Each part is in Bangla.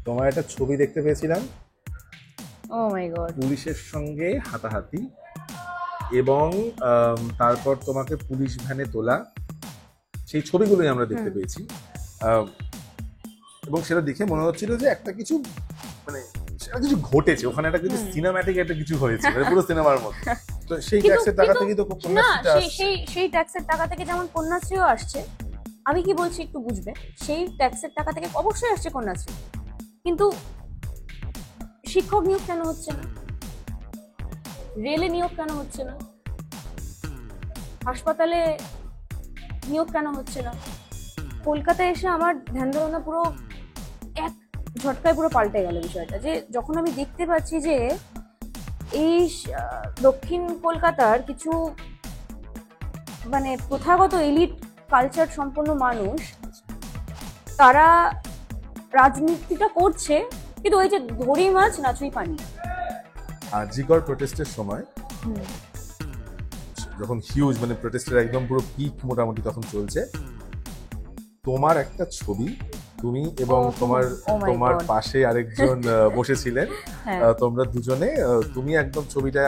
তোমার একটা ছবি দেখতে পেয়েছিলাম, ও মাই গড, পুলিশের সঙ্গে হাতাহাতি এবং তারপর তোমাকে পুলিশ ভ্যানে তোলা, সেই ছবিগুলোই আমরা দেখতে পেয়েছি। এবং সেটা দেখে মনে হচ্ছিল যে একটা কিছু মানে সেটা কিছু ঘটেছে ওখানে, একটা কিছু সিনেম্যাটিক একটা কিছু হয়েছে, মানে পুরো সিনেমার মতো। তো সেই ট্যাক্সের টাকা থেকেই তো কন্যাশ্রীটা আসছে। সেই ট্যাক্সের টাকা থেকে যেমন কন্যাশ্রীও আসছে, আমি কি বলছি একটু বুঝবে, সেই ট্যাক্সের টাকা থেকে অবশ্যই আসছে কন্যাশ্রী, কিন্তু শিক্ষক নিয়োগ কেন হচ্ছে না, রেলে নিয়োগ কেন হচ্ছে না, হাসপাতালে নিয়োগ কেন হচ্ছে না? কলকাতায় এসে আমার ধ্যান ধারণা পুরো এক ঝটকায় পুরো পাল্টে গেল বিষয়টা, যে যখন আমি দেখতে পাচ্ছি যে এই দক্ষিণ কলকাতার কিছু মানে প্রথাগত এলিট কালচার সম্পন্ন মানুষ, তারা রাজনীতিটা করছে, কিন্তু ওই যে ধরি মাছ নাচুই পানি। জিগর প্রোটেস্টের সময় যখন হিউজ মানে প্রোটেস্টের একদম পুরো পিক মোটামুটি তখন চলছে, তোমার একটা ছবি, তুমি এবং তোমার পাশে আরেকজন বসেছিলেন, তোমরা দুজনে, তুমি একদম ছবিটা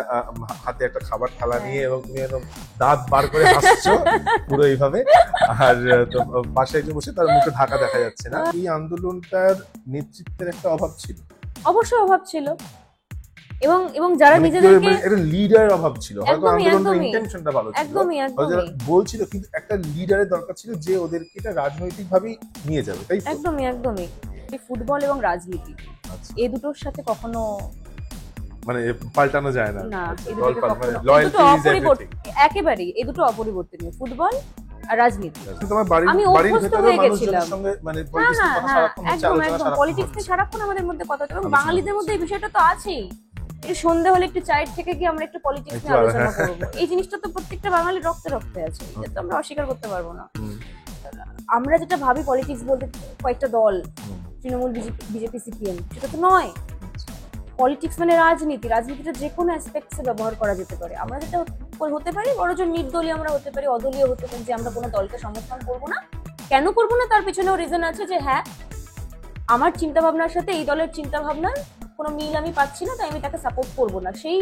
হাতে একটা খাবার থালা নিয়ে এবং তুমি একদম দাঁত বার করে হাসছো পুরো এইভাবে, আর পাশে একজন বসে তার মুখে ঢাকা দেখা যাচ্ছে না। এই আন্দোলনটার নেতৃত্বের একটা অভাব ছিল, অবশ্যই অভাব ছিল, এবং যারা নিজেদেরকে একটা লিডার অভাব ছিল, হয়তো আন্দোলনের ইন্টেনশনটা ভালো ছিল, একদমই বলছিল, কিন্তু একটা লিডারের দরকার ছিল যে ওদেরকে এটা রাজনৈতিক ভাবেই নিয়ে যাবে, তাই একদমই ফুটবল এবং রাজনীতি এই দুটোর সাথে কখনো মানে পাল্টানো যায় না, একেবারেই এই দুটো অপরিবর্তনীয়, ফুটবল আর রাজনীতি। আমি অভ্যস্ত হয়ে গেছিলাম, একদম পলিটিক্স নিয়ে সারাক্ষণ আমাদের মধ্যে কথা হচ্ছে, এবং বাঙালিদের মধ্যে এই বিষয়টা তো আছেই, একটু সন্ধ্যে হলে একটু চায়ের থেকে গিয়ে আমরা একটু পলিটিক্স নিয়ে আলোচনা করবো, এই জিনিসটা তো প্রত্যেকটা বাঙালির রক্তে রক্তে আছে, এটা তো আমরা অস্বীকার করতে পারবো না। আমরা যেটা ভাবি পলিটিক্স বলতে কয়েকটা দল, তৃণমূল, বিজেপি, সিপিএম, সেটা তো নয়। পলিটিক্স মানে রাজনীতি, রাজনীতিটা যে কোনো অ্যাসপেক্টসে ব্যবহার করা যেতে পারে। আমরা যেটা হতে পারি, বড়জন নির্দলীয় আমরা হতে পারি, অদলীয় হতে পারি, যে আমরা কোনো দলকে সমর্থন করবো না। কেন করবো না তার পিছনেও রিজন আছে, যে হ্যাঁ আমার চিন্তা ভাবনার সাথে এই দলের চিন্তা ভাবনার কোনো মিল আমি পাচ্ছি না, তাই আমি তাকে সাপোর্ট করবো না। সেই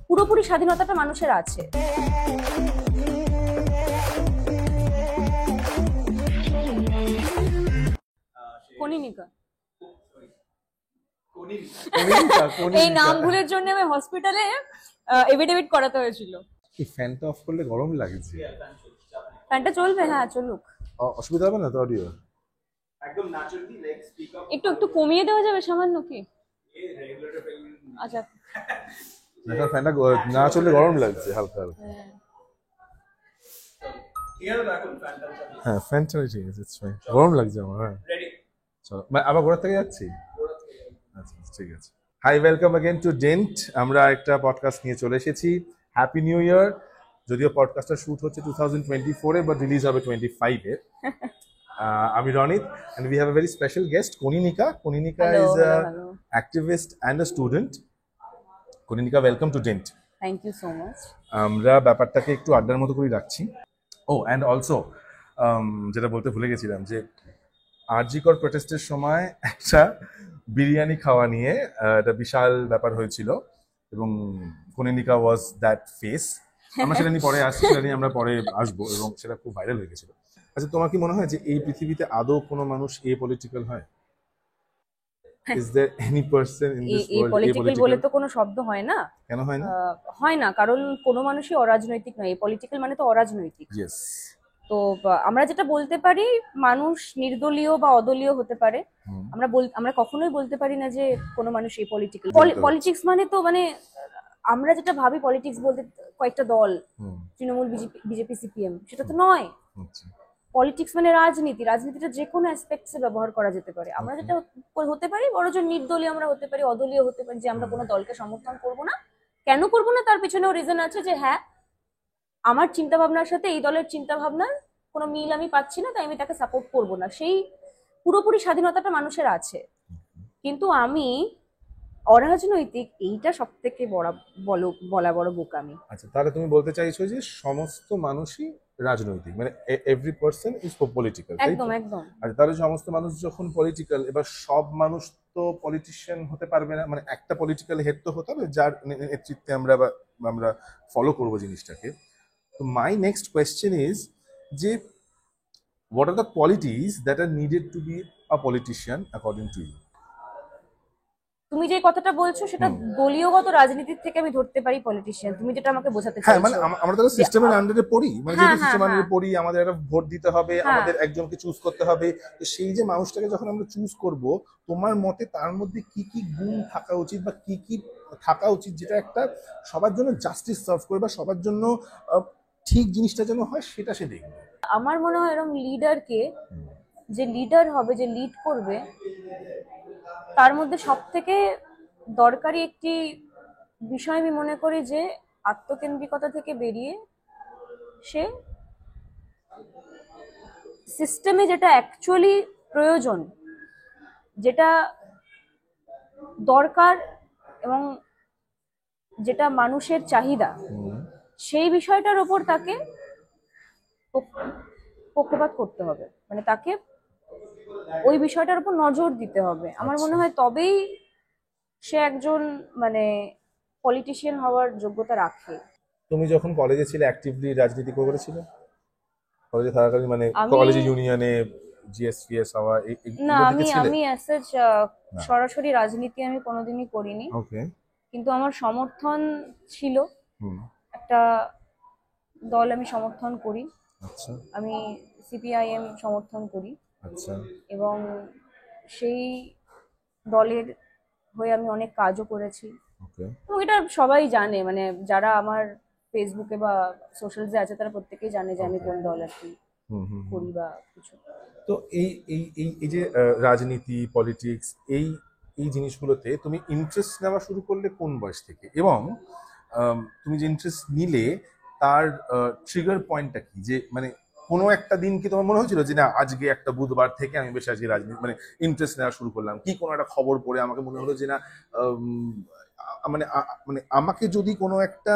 পুরোপুরি স্বাধীনতাটা মানুষের আছে। কনিনিকা, এই নাম ভুলের জন্য আমি হসপিটালে এভিডেভিট করাতে হয়েছিল। কি ফ্যানটা অফ করলে গরম লাগছে? ফ্যানটা চলবে? হ্যাঁ চলুক, অসুবিধা হবে না তো? অডিও একদম ন্যাচারালি লাইক স্পিক আপ একটু কমিয়ে দেওয়া যাবে সামান্য কি? আচ্ছা, এখন ফ্যানটা না চললে গরম লাগছে হালকা হালকা। হ্যাঁ ফ্যানটা ঠিক আছে, গরম লাগছে আমার। হ্যাঁ চলো, আবার ঘোরা থেকে যাচ্ছি। আচ্ছা ঠিক আছে। হাই, ওয়েলকাম अगेन টু ডেন্ট। আমরা একটা পডকাস্ট নিয়ে চলে এসেছি। Happy new year. যদিও পডকাস্টটা শুট হচ্ছে 2024 এ, বাট রিলিজ হবে 25 এ। আমি Ronit, and we have a very special guest, Koninika. Koninika is a activist and a student. Koninika, welcome to Dent. Thank you so much. আমরা ব্যাপারটাকে একটু আড্ডার মতো করে রাখছি। ও অ্যান্ড অলসো যেটা বলতে ভুলে গেছিলাম, যে আরজিকর প্রোটেস্টের সময় একটা বিরিয়ানি খাওয়া নিয়ে একটা বিশাল ব্যাপার হয়েছিল, এবং কনিনিকা ওয়াজ দ্যাট ফেস। আমরা সেটা নিয়ে পরে আসছি, সেটা নিয়ে আমরা পরে আসবো, এবং সেটা খুব ভাইরাল হয়ে গেছিল। আচ্ছা, তোমার কি মনে হয় যে এই পৃথিবীতে আদৌ কোনো মানুষ পলিটিক্যাল হয়? Is there any person in this world political বলে তো কোনো শব্দ হয় না। কেন হয় না? হয় না, কারণ কোনো মানুষই অরাজনৈতিক নয়। পলিটিক্যাল মানে তো অরাজনৈতিক। Yes. তো আমরা যেটা বলতে পারি, মানুষ নির্দলীয় বা অদলীয় হতে পারে। আমরা কখনোই বলতে পারি না যে কোনো মানুষ পলিটিক্যাল। পলিটিক্স মানে তো মানে আমরা যেটা ভাবি পলিটিক্স বলতে কয়েকটা দল, তৃণমূল, বিজেপি, সিপিএম, সেটা তো নয়। পলিটিক্স মানে রাজনীতি, রাজনীতিটা যে কোনো অ্যাসপেক্টসে ব্যবহার করা যেতে পারে। আমরা যেটা হতে পারি, বড়জন নির্দলীয় আমরা হতে পারি, অদলীয় হতে পারি, যে আমরা কোনো দলকে সমর্থন করবো না। কেন করবো না তার পিছনেও রিজন আছে, যে হ্যাঁ আমার চিন্তা ভাবনার সাথে এই দলের চিন্তা ভাবনার কোনো মিল আমি পাচ্ছি না, তাই আমি তাকে সাপোর্ট করবো না। সেই পুরোপুরি স্বাধীনতাটা মানুষের আছে, কিন্তু আমি অরাজনৈতিক, এইটা সব থেকে বলা বড় বোকামি। আচ্ছা, তাহলে তুমি বলতে চাইছো যে সমস্ত মানুষই রাজনৈতিক, মানে এভরি পারসন ইজ পলিটিক্যাল? একদম একদম। আচ্ছা, তাহলে সমস্ত মানুষ যখন পলিটিক্যাল, এবার সব মানুষ তো পলিটিশিয়ান হতে পারবে না, মানে একটা পলিটিক্যাল হেড তো হতে হবে যার নেতৃত্বে আমরা ফলো করবো জিনিসটাকে। তো মাই নেক্সট কোয়েশ্চেন ইজ যে what are the qualities that are needed to be a politician according to you? তুমি যে কথাটা বলছো সেটা দলীয়গত রাজনীতির থেকে আমি ধরতে পারি পলিটিশিয়ান, তুমি যেটা আমাকে বোঝাতে হ্যাঁ, মানে চাইছো। আমরা তো সিস্টেমের আন্ডারে পড়ি, মানে হ্যাঁ, যেহেতু সিস্টেমের হ্যাঁ, আন্ডারে পড়ি, আমাদের একটা ভোট দিতে হবে, হ্যাঁ। আমাদের একজনকে চুজ করতে হবে। তো সেই যে মানুষটাকে যখন আমরা চুজ করব, তোমার মতে তার মধ্যে কি কি গুণ থাকা উচিত বা কি কি থাকা উচিত যেটা একটা সবার জন্য জাস্টিস সার্ভ করে বা সবার জন্য ঠিক জিনিসটা যেন হয় সেটা সে দেখবে। আমার মনে হয় এরকম লিডারকে, যে লিডার হবে, যে লিড করবে, তার মধ্যে সব থেকে দরকারি একটি বিষয় আমি মনে করি যে আত্মকেন্দ্রিকতা থেকে বেরিয়ে সে সিস্টেমে যেটা অ্যাকচুয়ালি প্রয়োজন, যেটা দরকার এবং যেটা মানুষের চাহিদা, সেই বিষয়টার ওপর তাকে পক্ষপাত করতে হবে, মানে তাকে ওই বিষয়টার উপর নজর দিতে হবে। আমার মনে হয় তবেই সে একজন মানে পলিটিশিয়ান হওয়ার যোগ্যতা রাখে। তুমি যখন কলেজে ছিলে অ্যাক্টিভলি রাজনীতি করেছিলে? কলেজে থাকাকালীন মানে আমি- কলেজে ইউনিয়নে জিএসপিএস হওয়া না, আমি অ্যাজ সরাসরি রাজনীতি আমি কোনোদিনই করিনি, ওকে। কিন্তু আমার সমর্থন ছিল, একটা দল আমি সমর্থন করি, আচ্ছা আমি সিপিআইএম সমর্থন করি, আচ্ছা এবং সেই দলের হয়ে আমি অনেক কাজও করেছি। ওকে। এবং এটা সবাই জানে, মানে যারা আমার ফেসবুকে বা সোশ্যালসে আছে তারা প্রত্যেকেই জানে যে আমি কোন দল আর কি করি বা কিছু। তো এই এই এই এই যে রাজনীতি, পলিটিক্স, এই এই জিনিসগুলোতে তুমি ইন্টারেস্ট নেওয়া শুরু করলে কোন বয়স থেকে, এবং তুমি যে ইন্টারেস্ট নিলে তার ট্রিগার পয়েন্টটা কি? যে মানে কোনো একটা দিন কি তোমার মনে হয়েছিল যে না আজকে একটা বুধবার থেকে আমি বেশ আজকে রাজনীতি মানে ইন্টারেস্ট নেওয়া শুরু করলাম, কি কোনো একটা খবর পড়ে আমাকে মনে হলো যে না মানে মানে আমাকে যদি কোনো একটা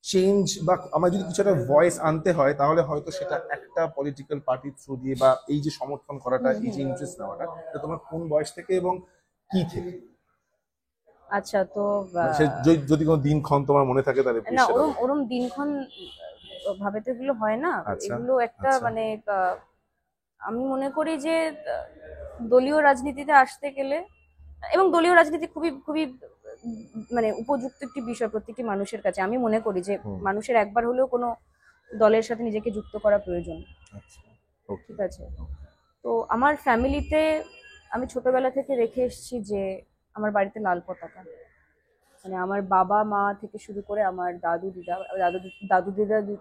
চেঞ্জ বা আমার যদি কিছু একটা ভয়েস আনতে হয় তাহলে হয়তো সেটা একটা পলিটিক্যাল পার্টির থ্রু দিয়ে, বা এই যে সমর্থন করাটা, এই যে ইন্টারেস্ট নেওয়াটা, এটা তোমার কোন বয়স থেকে এবং কি থেকে? আচ্ছা, তো মানে সে যদি কোনো দিনক্ষণ তোমার মনে থাকে তাহলে please না, সেটা বলো। ওরম দিনক্ষণ ভাবে তো এগুলো হয় না। আচ্ছা, এগুলো একটা আচ্ছা। মানে আমি মনে করি যে দলীয় রাজনীতিতে আসতে গেলে, এবং দলীয় রাজনীতি খুবই খুবই মানে উপযুক্ত একটি বিষয় প্রত্যেকটি মানুষের কাছে। আমি মনে করি যে মানুষের একবার হলেও কোনো দলের সাথে নিজেকে যুক্ত করা প্রয়োজন। আচ্ছা, ওকে। ঠিক আছে, তো আমার ফ্যামিলিতে আমি ছোটবেলা থেকে রেখে এসেছি যে আমার বাড়িতে লাল পতাকা, মানে আমার বাবা মা থেকে শুরু করে আমার দাদু দিদা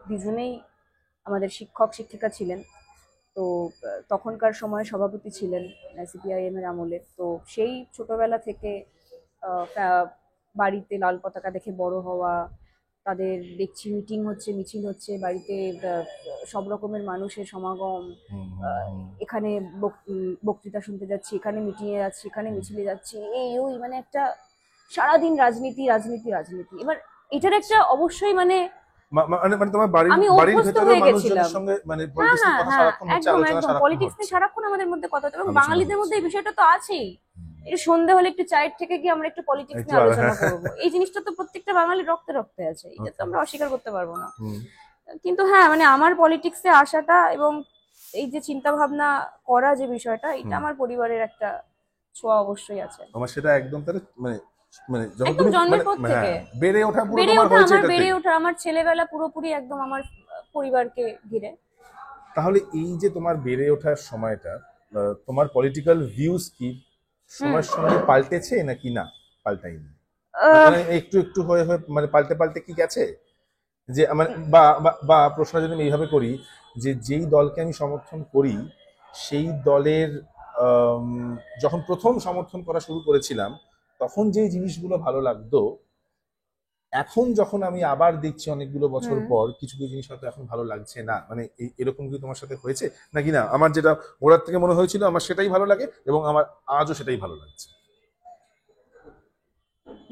দুজনেই আমাদের শিক্ষক শিক্ষিকা ছিলেন। তো তখনকার সময় সভাপতি ছিলেন সিপিআইএম এর আমলে। তো সেই ছোটবেলা থেকে বাড়িতে লাল পতাকা দেখে বড় হওয়া, তাদের দেখছি মিটিং হচ্ছে, মিছিল হচ্ছে বাড়িতে, সব রকমের মানুষের সমাগম, এখানে বক্তৃতা শুনতে যাচ্ছি, এখানে মিটিংয়ে যাচ্ছি, এখানে মিছিলে যাচ্ছি, এই ওই মানে একটা সারাদিন রাজনীতি রাজনীতি রাজনীতি। এবার এটার একটা অবশ্যই মানে মানে তোমার বাড়ির আমি বাড়ির অভ্যস্ত ভেতরে হয়ে মানুষজনের গেছিলাম। সঙ্গে মানে হ্যাঁ পলিটিক্স নিয়ে হ্যাঁ কথা হ্যাঁ, সারাক্ষণ হচ্ছে, একদম আলোচনা একদম, সারাক্ষণ পলিটিক্স নিয়ে হচ্ছে। সারাক্ষণ আমাদের মধ্যে কথা হচ্ছে, এবং আলোচনা বাঙালিদের মধ্যে এই বিষয়টা তো আছেই। একটু সন্ধে হলে একটু চায়ের থেকে গিয়ে আমরা একটু পলিটিক্স একটু নিয়ে আলোচনা হ্যাঁ। করবো, এই জিনিসটা তো প্রত্যেকটা বাঙালির রক্তে রক্তে আছে, এটা তো আমরা অস্বীকার করতে পারবো না। হুম। কিন্তু হ্যাঁ, মানে আমার পলিটিক্সে আসাটা এবং এই যে চিন্তা ভাবনা করা যে বিষয়টা, এটা আমার পরিবারের একটা ছোঁয়া অবশ্যই আছে। আমার সেটা একদম তাহলে মানে মানে যখন একদম তুমি জন্মের মানে পর থেকে বেড়ে ওঠা পুরো বেড়ে তোমার ওঠা, হয়েছে আমার এটা বেড়ে থেকে। ওঠা, আমার ছেলেবেলা পুরোপুরি একদম আমার পরিবারকে ঘিরে। তাহলে এই যে তোমার বেড়ে ওঠার সময়টা, তোমার পলিটিক্যাল ভিউজ কি সময়ের সঙ্গে পাল্টেছে নাকি না পাল্টায়নি? মানে একটু একটু হয়ে হয়ে মানে পাল্টে পাল্টে কি গেছে? যে মানে বা বা- বা প্রশ্ন যদি আমি এইভাবে করি যে যেই দলকে আমি সমর্থন করি সেই দলের যখন প্রথম সমর্থন করা শুরু করেছিলাম তখন যেই জিনিসগুলো ভালো লাগতো, এখন যখন আমি আবার দেখছি অনেকগুলো বছর পর কিছু কিছু জিনিস হয়তো এখন ভালো লাগছে না, মানে এরকম কি তোমার সাথে হয়েছে নাকি না? আমার যেটা গোড়ার থেকে মনে হয়েছিল আমার সেটাই ভালো লাগে এবং আমার আজও সেটাই ভালো লাগছে।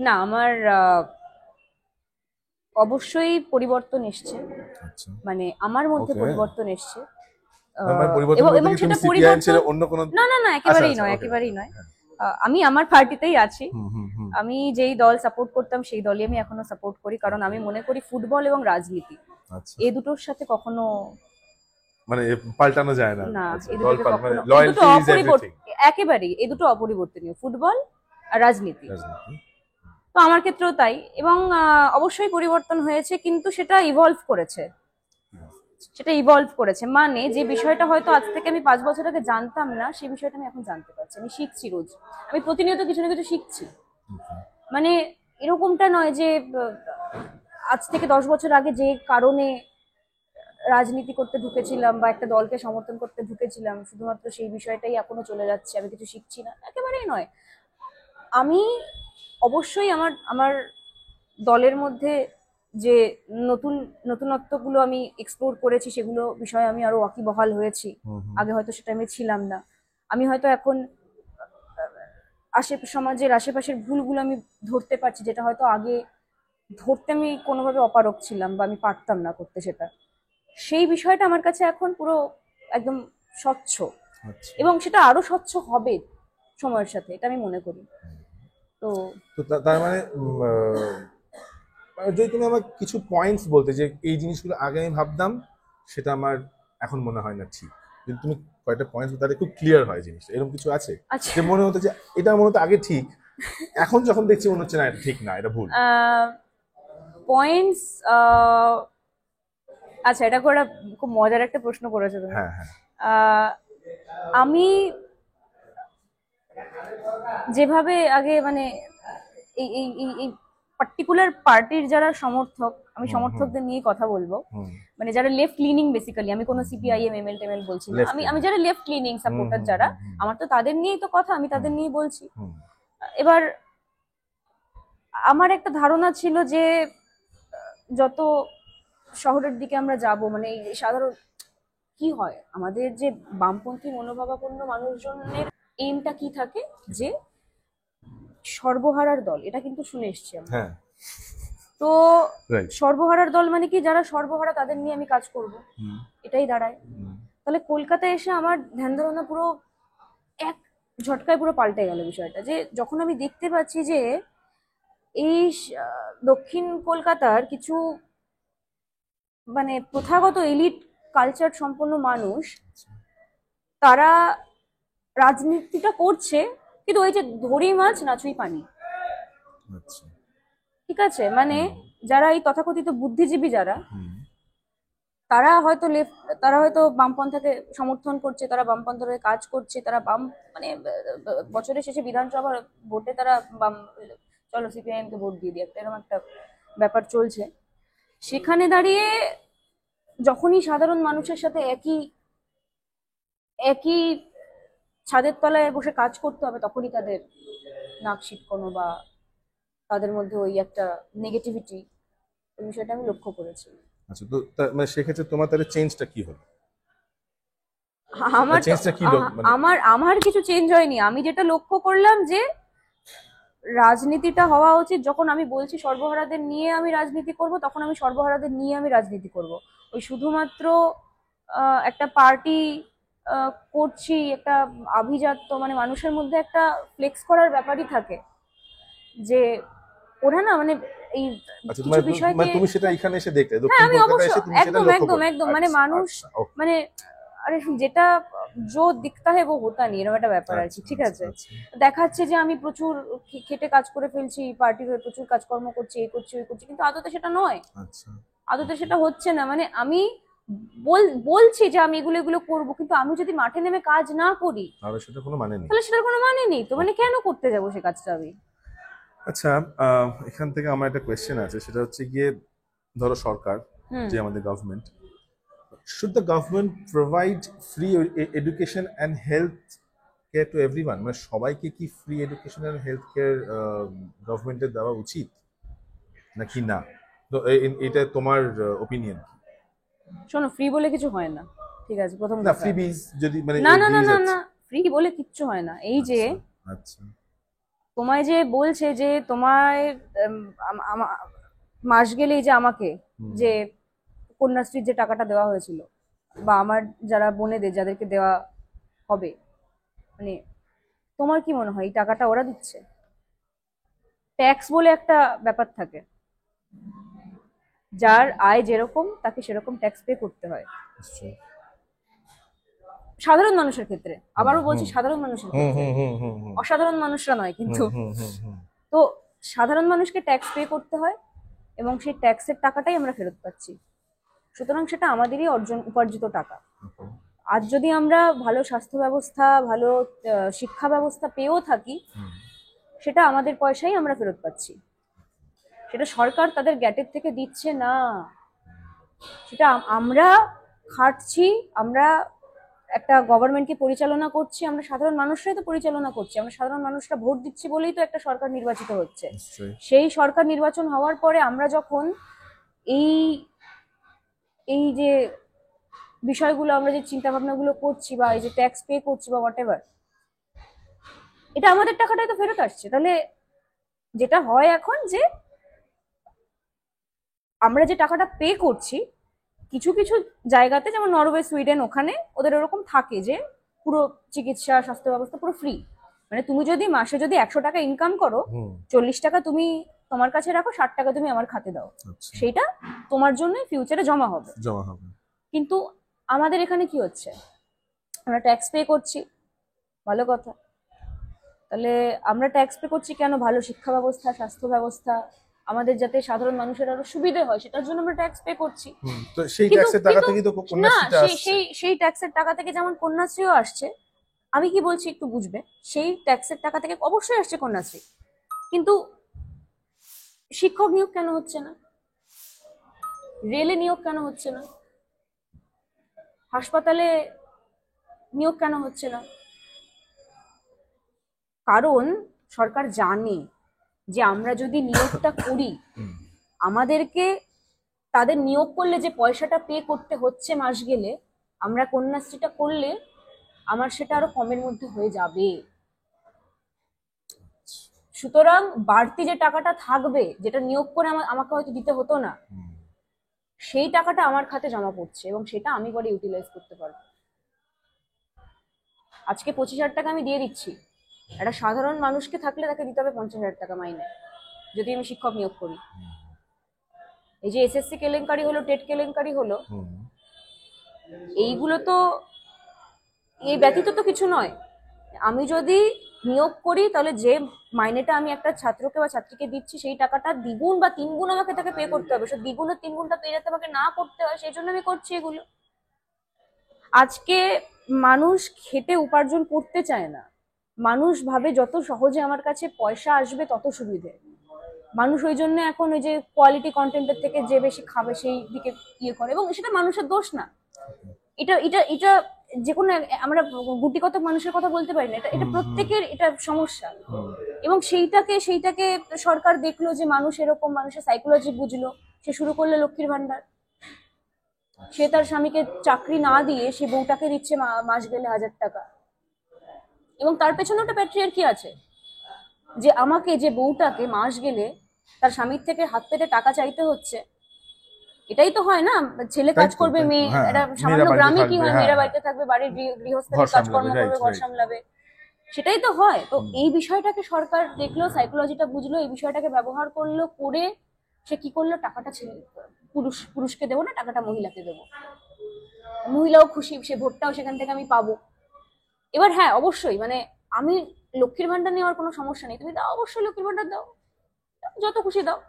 না, আমার অবশ্যই পরিবর্তন এসছে, আচ্ছা, মানে আমার মধ্যে Okay. পরিবর্তন এসছে। আমার পরিবর্তন এবং বলতে এবং কি সেটা তুমি সিপিআইএম ছেড়ে পরিবর্তন অন্য কোনো? না না না, একেবারেই আচ্ছা, নয়, okay, একেবারেই okay, নয়। হ্যাঁ। আমি আমার পার্টিতেই আছি। হুম হুম হুম আমি যেই দল সাপোর্ট করতাম সেই দলই আমি এখনো সাপোর্ট করি, কারণ আমি মনে করি ফুটবল এবং রাজনীতি আচ্ছা এই দুটোর সাথে কখনো মানে পাল্টানো যায় না। না, আচ্ছা, এই দল দুটোকে মানে কখনো, এই দুটো লয়্যালটি ইজ অপরিবর্তন, এভরিথিং। একেবারেই এই দুটো অপরিবর্তনীয়, ফুটবল আর রাজনীতি। রাজনীতি। তো আমার ক্ষেত্রেও তাই, এবং অবশ্যই পরিবর্তন হয়েছে, কিন্তু সেটা ইভলভ করেছে, মানে যে বিষয়টা হয়তো আজ থেকে আমি 5 বছর আগে জানতাম না, সেই বিষয়টা আমি এখন জানতে পারছি, আমি শিখছি রোজ, আমি প্রতিনিয়ত কিছু না কিছু শিখছি। মানে এরকমটা নয় যে আজ থেকে 10 বছর আগে যে কারণে রাজনীতি করতে ঢুকেছিলাম বা একটা দলকে সমর্থন করতে ঢুকেছিলাম, শুধুমাত্র সেই বিষয়টাই এখনো চলে যাচ্ছে, আমি কিছু শিখছি না, একেবারেই নয়। আমি অবশ্যই আমার আমার দলের মধ্যে যে নতুন নতুনত্বগুলো আমি এক্সপ্লোর করেছি, সেগুলো বিষয়ে আমি আরো ওয়াকিবহাল হয়েছি। হুম হুম আগে হয়তো সেটা আমি ছিলাম না। আমি হয়তো এখন সমাজের আশেপাশের ভুলগুলো আমি ধরতে পারছি, যেটা হয়তো আগে ধরতে আমি কোনোভাবে অপারগ ছিলাম বা আমি পারতাম না করতে সেটা। সেই বিষয়টা আমার কাছে এখন পুরো একদম স্বচ্ছ, আচ্ছা। এবং সেটা আরো স্বচ্ছ হবে সময়ের সাথে, এটা আমি মনে করি। তো তো তার মানে মানে যদি তুমি আমার কিছু পয়েন্টস বলতে যে এই জিনিসগুলো আগে আমি ভাবতাম, সেটা আমার এখন মনে হয় না ঠিক, যদি তুমি কয়েকটা পয়েন্টস তাহলে খুব ক্লিয়ার হয় জিনিসটা, এরকম কিছু আছে আচ্ছা, যে মনে হতো যে এটা মনে হতো আগে ঠিক, এখন যখন দেখছি মনে হচ্ছে না এটা ঠিক না, এটা ভুল। পয়েন্টস, আচ্ছা, এটা করে খুব মজার একটা প্রশ্ন করেছো তুমি। হ্যাঁ হ্যাঁ আহ, আমি যেভাবে আগে মানে এই এই এই এই পার্টিকুলার পার্টির যারা সমর্থক, আমি হুম, সমর্থকদের নিয়ে কথা বলবো, হুম মানে যারা লেফট লিনিং বেসিক্যালি, আমি কোনো সিপিআইএম এমএল টেমএল বলছি না, Left আমি leaning। আমি যারা লেফট লিনিং সাপোর্টার হুম, যারা, হুম, হুম, আমার তো তাদের নিয়েই তো কথা, আমি তাদের নিয়ে বলছি। হুম এবার আমার একটা ধারণা ছিল যে যত শহরের দিকে আমরা যাব, মানে এই সাধারণ কি হয়, আমাদের যে বামপন্থী মনোভাবাপন্ন মানুষজনের এইমটা কি থাকে, যে সর্বহারার দল, এটা কিন্তু শুনে এসছি আমরা। হ্যাঁ তো রাইট। সর্বহারার দল মানে কি, যারা সর্বহারা তাদের নিয়ে আমি কাজ করব, হুম এটাই দাঁড়ায়। হুম তাহলে কলকাতায় এসে আমার ধ্যান ধারণা পুরো এক ঝটকায় পুরো পাল্টে গেল বিষয়টা, যে যখন আমি দেখতে পাচ্ছি যে এই দক্ষিণ কলকাতার কিছু মানে প্রথাগত এলিট কালচার সম্পন্ন মানুষ, তারা রাজনীতিটা করছে, কিন্তু ওই যে ধরি মাছ নাচুই পানি, আচ্ছা ঠিক আছে, মানে যারা এই তথাকথিত বুদ্ধিজীবী যারা, হুম তারা হয়তো বামপন্থাকে সমর্থন করছে, তারা বামপন্থার হয়ে কাজ করছে, তারা বাম মানে বছরের শেষে বিধানসভা ভোটে তারা বাম, চলো সিপিআইএম কে ভোট দিয়ে দিই, একটা এরকম একটা ব্যাপার চলছে। সেখানে দাঁড়িয়ে যখনই সাধারণ মানুষের সাথে একই একই ছাদের তলায় বসে কাজ করতে হবে, তখনই তাদের নাক সিটকোনো বা তাদের মধ্যে ওই একটা নেগেটিভিটি, এই বিষয়টা আমি লক্ষ্য করেছি। আচ্ছা, তো মানে সেক্ষেত্রে তোমার তাহলে চেঞ্জটা কি হলো? আমার তো চেঞ্জটা কি মানে আমার আমার কিছু চেঞ্জ হয়নি। আমি যেটা লক্ষ্য করলাম যে রাজনীতিটা হওয়া উচিত, যখন আমি বলছি সর্বহারাদের নিয়ে আমি রাজনীতি করব, তখন আমি সর্বহারাদের নিয়ে আমি রাজনীতি করব। ওই শুধুমাত্র একটা পার্টি করছি, একটা আভিজাত্য মানে মানুষের মধ্যে একটা ফ্লেক্স করার ব্যাপারই থাকে, যে ওরা না মানে এই আচ্ছা, কিছু বিষয়কে, তুমি সেটা এখানে এসে দেখলে, হ্যাঁ দক্ষিণ আমি কলকাতায় অবশ্য এসে তুমি সেটা একদম লক্ষ্য একদম করলে? একদম মানে আচ্ছা মানুষ আচ্ছা ওকে। মানে আরে যেটা জো দিখতা হ্যায় ও হোতা নেই, এরকম একটা ব্যাপার আর কি, আচ্ছা ঠিক আচ্ছা আছে। আচ্ছা দেখাচ্ছে যে আমি প্রচুর খেটে কাজ করে ফেলছি, পার্টির হয়ে প্রচুর কাজকর্ম করছি, এই করছি ওই করছি, কিন্তু আদতে সেটা নয়, আচ্ছা আদতে সেটা হচ্ছে না। মানে আমি বলছি যে আমি এগুলো এগুলো করবো, কিন্তু আমি যদি মাঠে নেমে কাজ না করি, তাহলে সেটা কোনো মানে নেই। তাহলে সেটার কোনো মানে নেই। তো মানে কেন করতে যাবো সে কাজটা আমি? আচ্ছা, এখান থেকে আমার একটা কোয়েশ্চেন আছে, সেটা হচ্ছে গিয়ে ধরো সরকার, হুম। যে আমাদের government, should the government provide free education and health care to everyone? মানে সবাইকে কি free education and health care গভর্নমেন্টের দেওয়া উচিত নাকি না? তো এটা তোমার ওপিনিয়ন? শোনো, ফ্রি বলে কিছু হয় না, ঠিক আছে, প্রথম না, কথা। ফ্রিবিজ যদি মানে না না না দিয়ে না যাচ্ছে। না, ফ্রি বলে কিচ্ছু হয় না। এই যে আচ্ছা আচ্ছা তোমায় যে বলছে যে তোমায় মাস গেলেই যে আমাকে হুম যে কন্যাশ্রীর যে টাকাটা দেওয়া হয়েছিল, বা আমার যারা বোনেদের যাদেরকে দেওয়া হবে, মানে তোমার কি মনে হয় এই টাকাটা ওরা দিচ্ছে? ট্যাক্স বলে একটা ব্যাপার থাকে, যার আয় যেরকম তাকে সেরকম ট্যাক্স পে করতে হয়। নিশ্চয়ই। সাধারণ মানুষের ক্ষেত্রে, আবারও বলছি হুম। সাধারণ মানুষের হুম ক্ষেত্রে, হুম হুম হুম হুম অসাধারণ মানুষরা নয় কিন্তু। হুম হুম হুম তো সাধারণ মানুষকে ট্যাক্স পে করতে হয় এবং সেই ট্যাক্সের টাকাটাই আমরা ফেরত পাচ্ছি, সুতরাং সেটা আমাদেরই উপার্জিত টাকা। হুম। আজ যদি আমরা ভালো স্বাস্থ্য ব্যবস্থা, ভালো শিক্ষা ব্যবস্থা পেয়েও থাকি, হুম। সেটা আমাদের পয়সাই আমরা ফেরত পাচ্ছি, সেটা সরকার তাদের গ্যাটের থেকে দিচ্ছে না, সেটা আমরা খাটছি, আমরা একটা গভর্নমেন্টকে পরিচালনা করছি, আমরা সাধারণ মানুষরাই তো পরিচালনা করছি, আমরা সাধারণ মানুষরা ভোট দিচ্ছি বলেই তো একটা সরকার নির্বাচিত হচ্ছে। নিশ্চয়ই। সেই সরকার নির্বাচন হওয়ার পরে আমরা যখন এই এই যে বিষয়গুলো, আমরা যে চিন্তা ভাবনাগুলো করছি বা এই যে ট্যাক্স পে করছি বা হোয়াট এভার, এটা আমাদের টাকাটাই তো ফেরত আসছে। তাহলে যেটা হয় এখন যে আমরা যে টাকাটা পে করছি, কিছু কিছু জায়গাতে যেমন নরওয়ে, সুইডেন, ওখানে ওদের ওরকম থাকে যে পুরো চিকিৎসা স্বাস্থ্য ব্যবস্থা পুরো ফ্রি। মানে তুমি যদি মাসে যদি 100 টাকা ইনকাম করো, হুম। 40 টাকা তুমি তোমার কাছে রাখো, 60 টাকা তুমি আমার খাতে দাও, আচ্ছা। সেইটা তোমার জন্য ফিউচারে জমা হবে। জমা হবে। কিন্তু আমাদের এখানে কি হচ্ছে, আমরা ট্যাক্স পে করছি, ভালো কথা, তাহলে আমরা ট্যাক্স পে করছি কেন? ভালো শিক্ষা ব্যবস্থা, স্বাস্থ্য ব্যবস্থা, আমাদের যাতে সাধারণ মানুষের আরো সুবিধে হয় সেটার জন্য আমরা ট্যাক্স পে করছি। হুম। তো সেই কিন্তু ট্যাক্সের টাকা কিন্তু থেকেই তো না, কন্যাশ্রীটা সেই আসছে। সেই সেই ট্যাক্সের টাকা থেকে যেমন কন্যাশ্রীও আসছে, আমি কি বলছি একটু বুঝবে, সেই ট্যাক্সের টাকা থেকে অবশ্যই আসছে কন্যাশ্রী, কিন্তু শিক্ষক নিয়োগ কেন হচ্ছে না? রেলে নিয়োগ কেন হচ্ছে না? হাসপাতালে নিয়োগ কেন হচ্ছে না? কারণ সরকার জানে যে আমরা যদি নিয়োগটা করি, হুম। আমাদেরকে তাদের নিয়োগ করলে যে পয়সাটা পে করতে হচ্ছে মাস গেলে, আমরা কন্যাশ্রীটা করলে আমার সেটা আরো কমের মধ্যে হয়ে যাবে। সুতরাং বাড়তি যে টাকাটা থাকবে, যেটা নিয়োগ করে আমাকে হয়তো দিতে হতো না, হুম। সেই টাকাটা আমার খাতে জমা পড়ছে এবং সেটা আমি পরে ইউটিলাইজ করতে পারবো। আজকে 25,000 টাকা আমি দিয়ে দিচ্ছি, একটা সাধারণ মানুষকে থাকলে তাকে দিতে হবে 50,000 টাকা মাইনে, যদি আমি শিক্ষক নিয়োগ করি। এই যে এসএসসি কেলেঙ্কারি হলো, টেট কেলেঙ্কারি হলো, হুম। এইগুলো তো এই ব্যতীত তো কিছু নয়। আমি যদি নিয়োগ করি তাহলে যে মাইনেটা আমি একটা ছাত্রকে বা ছাত্রীকে দিচ্ছি, সেই টাকাটা দ্বিগুণ বা তিনগুণ আমাকে তাকে পে করতে হবে। সে দ্বিগুণ আর তিনগুণটা পে যাতে আমাকে না করতে হয়, সেই জন্য আমি করছি এগুলো। আজকে মানুষ খেটে উপার্জন করতে চায় না, মানুষ ভাবে যত সহজে আমার কাছে পয়সা আসবে তত সুবিধে। মানুষ ওই জন্য এখন ওই যে কোয়ালিটি কন্টেন্টের থেকে যে বেশি খাবে সেই দিকে ইয়ে করে, এবং সেটা মানুষের দোষ না। এটা এটা এটা যে কোনো আমরা গুটি কতক মানুষের কথা বলতে পারি না, এটা এটা প্রত্যেকের এটা সমস্যা। এবং সেইটাকে সরকার দেখলো যে মানুষ এরকম, মানুষের সাইকোলজি বুঝলো, সে শুরু করলো লক্ষ্মীর ভান্ডার। সে তার স্বামীকে চাকরি না দিয়ে সে বউটাকে দিচ্ছে মাস গেলে 1,000 টাকা, এবং তার পেছনে একটা প্যাট্রিয়ার্কি আছে যে আমাকে, যে বউটাকে মাস গেলে তার স্বামীর থেকে হাত পেতে টাকা চাইতে হচ্ছে। এটাই তো হয় না, ছেলে কাজ করবে, মেয়ে হ্যাঁ, এটা মেয়েরা সামান্য বাড়িতে গ্রামে কি থাকবে, হয়, হ্যাঁ, মেয়েরা হ্যাঁ। বাড়িতে থাকবে, বাড়ির গৃহস্থালী ঘর সামলাবে, কাজকর্ম করবে, রাইট, ঘর রাইট। সামলাবে, সেটাই তো হয়। তো এই বিষয়টাকে সরকার দেখলো, সাইকোলজিটা বুঝলো, এই বিষয়টাকে ব্যবহার করলো, করে সে কি করলো, টাকাটা পুরুষকে দেবো না, টাকাটা মহিলাকে দেবো, মহিলাও খুশি, সে ভোটটাও সেখান থেকে আমি পাবো। এবার হ্যাঁ, অবশ্যই মানে আমি লক্ষ্মীর ভান্ডার নেওয়ার কোনো সমস্যা নেই, তুমি দাও, অবশ্যই লক্ষ্মীর ভান্ডার দাও, যত খুশি দাও।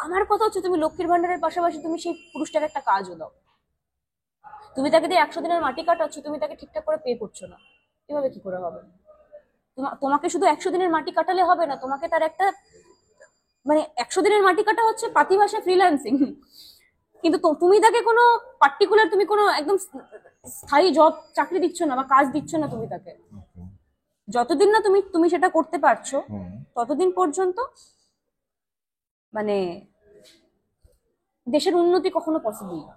আমার কথা হচ্ছে তুমি লক্ষ্মীর ভান্ডারের পাশাপাশি তুমি সেই পুরুষটাকে একটা কাজও দাও। তুমি তাকে দিয়ে 100 দিনের মাটি কাটাচ্ছ, তুমি তাকে ঠিকঠাক করে পে করছো না, এভাবে কি করে হবে? তোমাকে শুধু 100 দিনের মাটি কাটালে হবে না, তোমাকে তার একটা মানে 100 দিনের মাটি কাটা হচ্ছে পাতি ভাষায় ফ্রিল্যান্সিং, কিন্তু তুমি তাকে কোনো পার্টিকুলার, তুমি কোনো একদম স্থায়ী জব চাকরি দিচ্ছ না বা কাজ দিচ্ছ না তুমি তাকে। যতদিন না তুমি সেটা করতে পারছো, ততদিন পর্যন্ত মানে দেশের উন্নতি কখনো পসিবল না।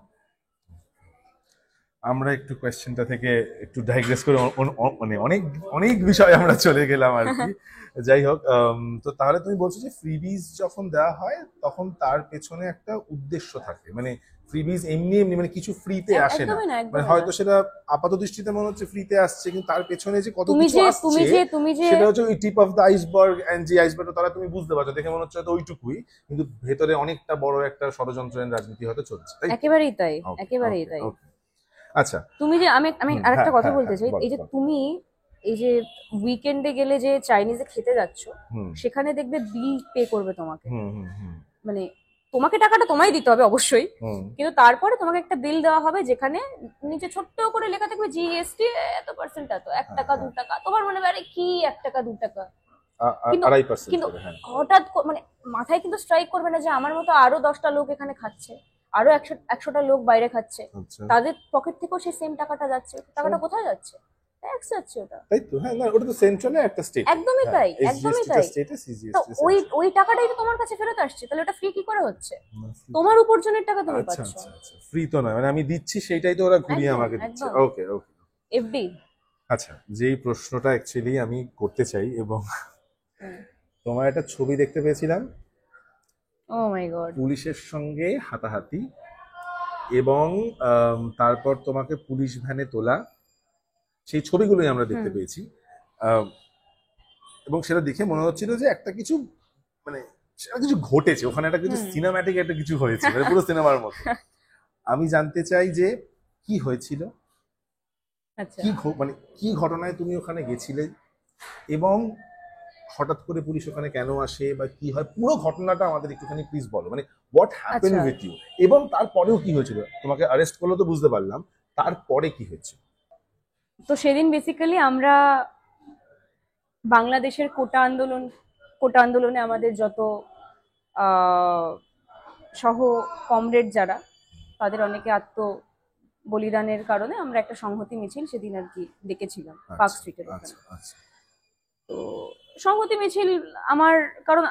আমরা একটু কোয়েশ্চেনটা থেকে একটু ডাইগ্রেস করে মানে অনেক অনেক বিষয় আমরা চলে গেলাম আর কি। যাই হোক, তো তাহলে তুমি বলছো যে ফ্রিবিজ যখন দেওয়া হয় তখন তার পেছনে একটা উদ্দেশ্য থাকে, মানে ফ্রিবিজ এমনি এমনি মানে কিছু ফ্রিতে আসে না, একদমই না, মানে একদমই হয়তো না। সেটা আপাত দৃষ্টিতে মনে হচ্ছে ফ্রিতে আসছে, কিন্তু তার পেছনে যে কত তুমি কিছু যে তুমি আসছে যে তুমি যে সেটা হচ্ছে ওই tip of the iceberg, and যে আইসবার্গটা তারা তুমি বুঝতে পারছো, দেখে মনে হচ্ছে হয়তো ওইটুকুই, কিন্তু ভেতরে অনেকটা বড় একটা ষড়যন্ত্রের রাজনীতি হয়তো চলছে, তাই তো? একেবারেই তাই, Okay, একেবারেই okay, তাই। okay. আচ্ছা। তুমি যে আমি আমি হুম, আরেকটা হ্যাঁ কথা হ্যাঁ বলতে হ্যাঁ, চাই, বল এই যে বল। তুমি এই যে উইকেন্ডে গেলে যে চাইনিজে খেতে যাচ্ছ, হুম সেখানে দেখবে বিল পে করবে তোমাকে, হুম হুম হুম মানে তোমাকে টাকাটা তোমায় দিতে হবে অবশ্যই, হুম। কিন্তু তারপরে তোমাকে একটা বিল দেওয়া হবে যেখানে নিচে ছোট্ট করে লেখা থাকবে জিএসটি এত পার্সেন্ট, এত 1 টাকা হ্যাঁ। 2 টাকা, তোমার মনে হবে আরে কি 1 টাকা 2 টাকা, কিন্তু 2.5% কিন্তু করে, হ্যাঁ। হঠাৎ মানে মাথায় কিন্তু স্ট্রাইক করবে না যে আমার মতো আরো 10টা লোক এখানে খাচ্ছে, আরো 100টা লোক বাইরে খাচ্ছে, আচ্ছা, তাদের পকেট থেকেও সেই সেম টাকাটা যাচ্ছে, টাকাটা Sure. কোথায় যাচ্ছে? ট্যাক্স যাচ্ছে ওটা। তাই তো, হ্যাঁ, না ওটা তো সেন্ট্রালে একটা স্টেট, একদমই হ্যাঁ, তাই, একদমই এসজিএসটি টা তাই। স্টেটে, তো সিজিএসটি ওই সেন্ট্রাল। ওই টাকাটাই তো তোমার কাছে ফেরত আসছে, তাহলে ওটা ফ্রি কি করে হচ্ছে? তোমার উপার্জনের টাকা তুমি আচ্ছা পাচ্ছ। আচ্ছা আচ্ছা, ফ্রি তো নয়, মানে আমি দিচ্ছি সেইটাই তো ওরা ঘুরিয়ে একদম, আমাকে দিচ্ছে। একদম। ওকে ওকে। এফডি। আচ্ছা, যেই প্রশ্নটা অ্যাকচুয়ালি আমি করতে চাই, এবং তোমার একটা ছবি দেখতে পেয়েছিলাম ও মাই গড। পুলিশের সঙ্গে হাতাহাতি, এবং তারপর তোমাকে পুলিশ ভ্যানে তোলা, সেই ছবিগুলোই আমরা দেখতে হুম। পেয়েছি। আম, এবং সেটা দেখে মনে হচ্ছিল যে একটা কিছু, মানে সেটা কিছু ঘটেছে ওখানে, একটা কিছু হুম। সিনেম্যাটিক একটা কিছু হয়েছে, মানে পুরো সিনেমার মতো। আমি জানতে চাই যে কি হয়েছিল, আচ্ছা, মানে কি ঘটনায় তুমি ওখানে গেছিলে, এবং হঠাৎ করে পুলিশ ওখানে কেন আসে বা কি হয়, পুরো ঘটনাটা আমাদের একটুখানি প্লিজ বলো, মানে হোয়াট হ্যাপেন আচ্ছা। উইথ ইউ, এবং তারপরেও কি হয়েছিল, তোমাকে অ্যারেস্ট করলো তো বুঝতে পারলাম, তারপরে কি হয়েছে? তো সেদিন বেসিক্যালি আমরা বাংলাদেশের কোটা আন্দোলনে আমাদের যত আহ, সহ কমরেড যারা, তাদের অনেকে বলিদানের কারণে আমরা একটা সংহতি মিছিল সেদিন আর কি ডেকেছিলাম পার্ক আচ্ছা স্ট্রিটের ওখানে। আচ্ছা আচ্ছা। তো সংহতি মিছিল আমার, কারণ